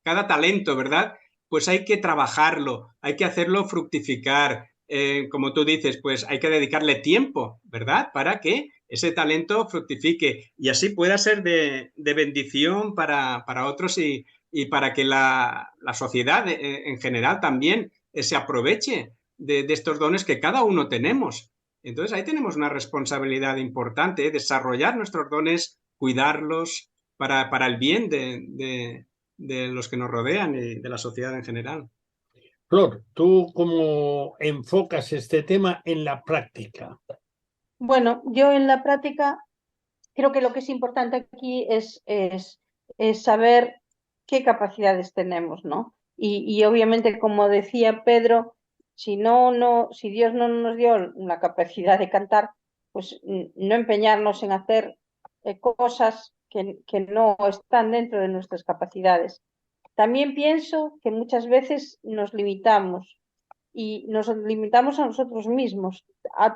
talento, ¿verdad? Pues hay que trabajarlo, hay que hacerlo fructificar. Como tú dices, pues hay que dedicarle tiempo, ¿verdad? Para que ese talento fructifique y así pueda ser de bendición para otros y para que la sociedad en general también se aproveche de estos dones que cada uno tenemos. Entonces ahí tenemos una responsabilidad importante, desarrollar nuestros dones, cuidarlos para el bien de los que nos rodean y de la sociedad en general. Flor, ¿tú cómo enfocas este tema en la práctica? Bueno, yo en la práctica creo que lo que es importante aquí es saber qué capacidades tenemos, ¿no? Y obviamente, como decía Pedro, si Dios no nos dio la capacidad de cantar, pues no empeñarnos en hacer cosas que no están dentro de nuestras capacidades. También pienso que muchas veces nos limitamos y nos limitamos a nosotros mismos.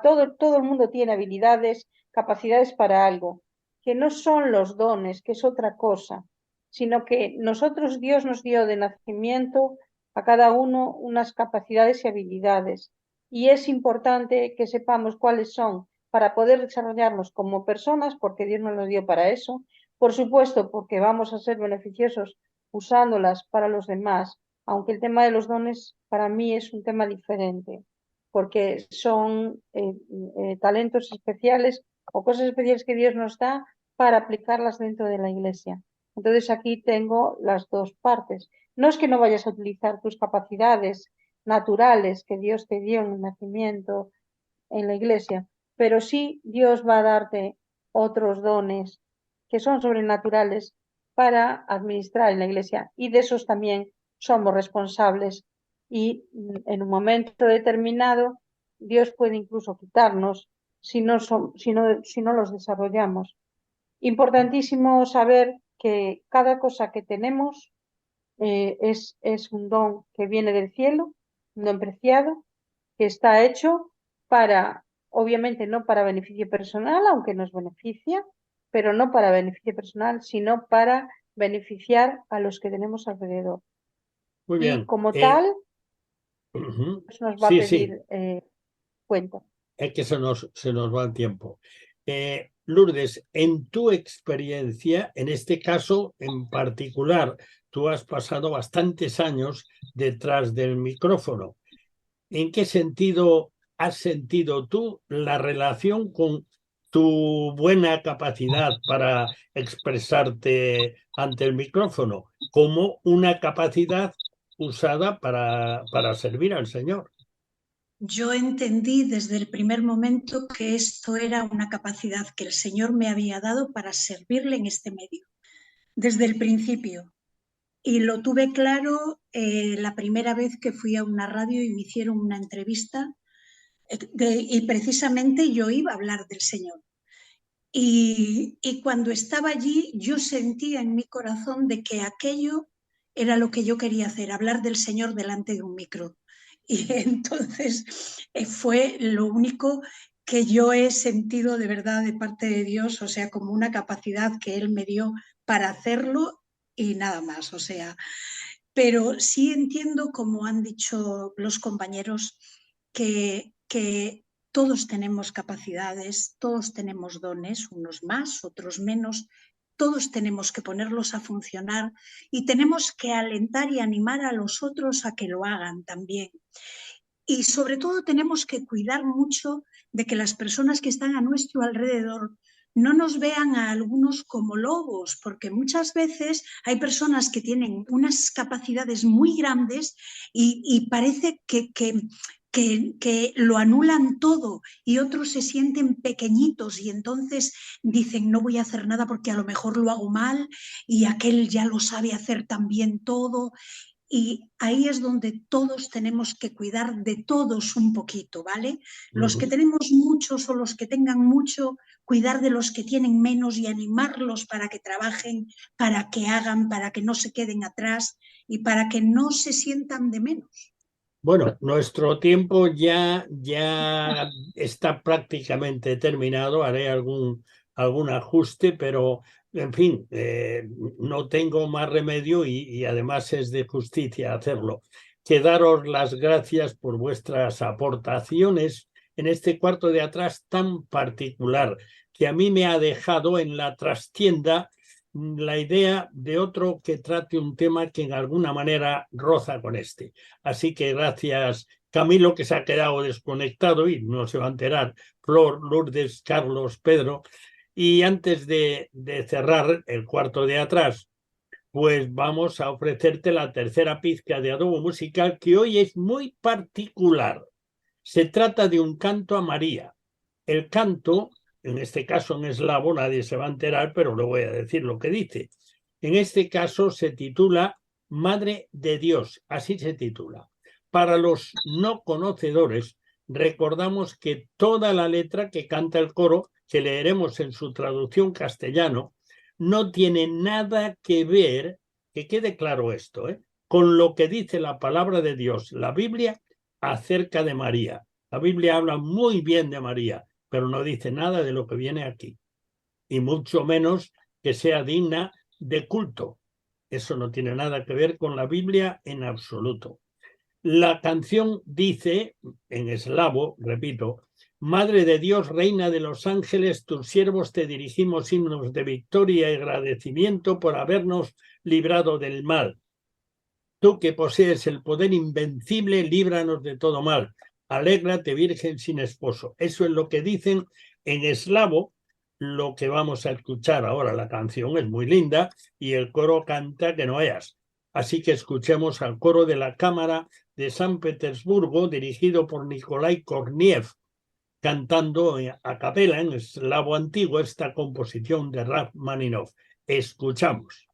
Todo el mundo tiene habilidades, capacidades para algo, que no son los dones, que es otra cosa, sino que nosotros Dios nos dio de nacimiento a cada uno unas capacidades y habilidades. Y es importante que sepamos cuáles son para poder desarrollarnos como personas, porque Dios nos los dio para eso. Por supuesto, porque vamos a ser beneficiosos usándolas para los demás, aunque el tema de los dones para mí es un tema diferente, porque son talentos especiales o cosas especiales que Dios nos da para aplicarlas dentro de la iglesia. Entonces aquí tengo las dos partes. No es que no vayas a utilizar tus capacidades naturales que Dios te dio en el nacimiento, en la iglesia, pero sí Dios va a darte otros dones que son sobrenaturales para administrar en la iglesia y de esos también somos responsables y en un momento determinado Dios puede incluso quitarnos si no los desarrollamos. Importantísimo saber que cada cosa que tenemos es un don que viene del cielo, un don preciado, que está hecho para, obviamente no para beneficio personal, aunque nos beneficia, pero no para beneficio personal, sino para beneficiar a los que tenemos alrededor. Muy Y bien. como tal, Ujú. Pues nos va a Sí, pedir cuenta. es que se nos va el tiempo. Lourdes, en tu experiencia, en este caso en particular, tú has pasado bastantes años detrás del micrófono. ¿En qué sentido has sentido tú la relación con tu buena capacidad para expresarte ante el micrófono como una capacidad usada para servir al Señor? Yo entendí desde el primer momento que esto era una capacidad que el Señor me había dado para servirle en este medio, desde el principio. Y lo tuve claro la primera vez que fui a una radio y me hicieron una entrevista y precisamente yo iba a hablar del Señor. Y cuando estaba allí yo sentía en mi corazón de que aquello era lo que yo quería hacer, hablar del Señor delante de un micro. Y entonces fue lo único que yo he sentido de verdad de parte de Dios, o sea, como una capacidad que Él me dio para hacerlo y nada más, o sea, pero sí entiendo, como han dicho los compañeros, que todos tenemos capacidades, todos tenemos dones, unos más, otros menos, todos tenemos que ponerlos a funcionar y tenemos que alentar y animar a los otros a que lo hagan también. Y sobre todo tenemos que cuidar mucho de que las personas que están a nuestro alrededor no nos vean a algunos como lobos, porque muchas veces hay personas que tienen unas capacidades muy grandes y parece que lo anulan todo y otros se sienten pequeñitos y entonces dicen no voy a hacer nada porque a lo mejor lo hago mal y aquel ya lo sabe hacer también todo. Y ahí es donde todos tenemos que cuidar de todos un poquito, ¿vale? Los que tenemos muchos o los que tengan mucho, cuidar de los que tienen menos y animarlos para que trabajen, para que hagan, para que no se queden atrás y para que no se sientan de menos. Bueno, nuestro tiempo ya está prácticamente terminado. Haré algún ajuste, pero en fin, no tengo más remedio y además es de justicia hacerlo. Que daros las gracias por vuestras aportaciones en este cuarto de atrás tan particular, que a mí me ha dejado en la trastienda la idea de otro que trate un tema que en alguna manera roza con este. Así que gracias, Camilo, que se ha quedado desconectado y no se va a enterar, Flor, Lourdes, Carlos, Pedro. Y antes de cerrar el cuarto de atrás, pues vamos a ofrecerte la tercera pizca de adobo musical, que hoy es muy particular. Se trata de un canto a María. El canto, en este caso en eslavo, nadie se va a enterar, pero le voy a decir lo que dice. En este caso se titula Madre de Dios, así se titula. Para los no conocedores, recordamos que toda la letra que canta el coro, que leeremos en su traducción castellano, no tiene nada que ver, que quede claro esto, con lo que dice la palabra de Dios, la Biblia, acerca de María. La Biblia habla muy bien de María, pero no dice nada de lo que viene aquí, y mucho menos que sea digna de culto. Eso no tiene nada que ver con la Biblia en absoluto. La canción dice, en eslavo, repito, Madre de Dios, Reina de los ángeles, tus siervos te dirigimos himnos de victoria y agradecimiento por habernos librado del mal. Tú que posees el poder invencible, líbranos de todo mal. Alégrate, Virgen sin esposo. Eso es lo que dicen en eslavo. Lo que vamos a escuchar ahora, la canción es muy linda y el coro canta que no veas. Así que escuchemos al coro de la Cámara de San Petersburgo, dirigido por Nikolai Korniev, cantando a capela en eslavo antiguo esta composición de Rachmaninoff. Escuchamos.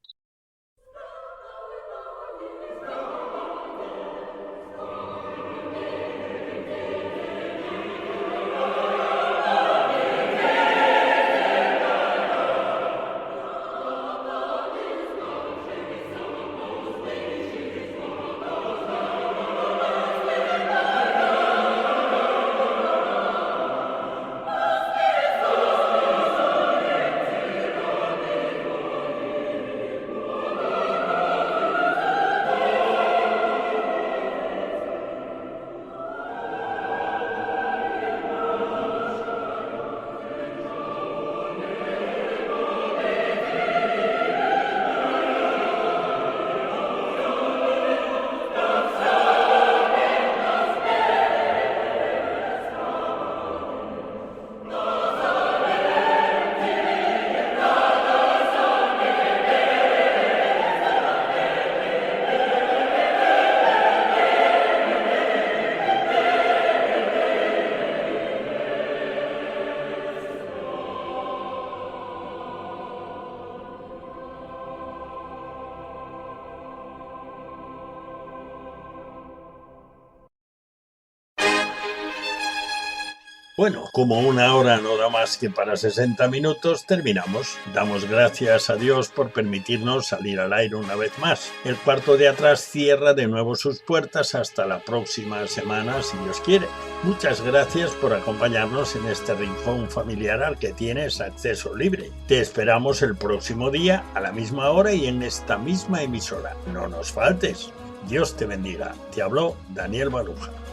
Bueno, como una hora no da más que para 60 minutos, terminamos. Damos gracias a Dios por permitirnos salir al aire una vez más. El Cuarto de Atrás cierra de nuevo sus puertas hasta la próxima semana, si Dios quiere. Muchas gracias por acompañarnos en este rincón familiar al que tienes acceso libre. Te esperamos el próximo día a la misma hora y en esta misma emisora. No nos faltes. Dios te bendiga. Te habló Daniel Baluja.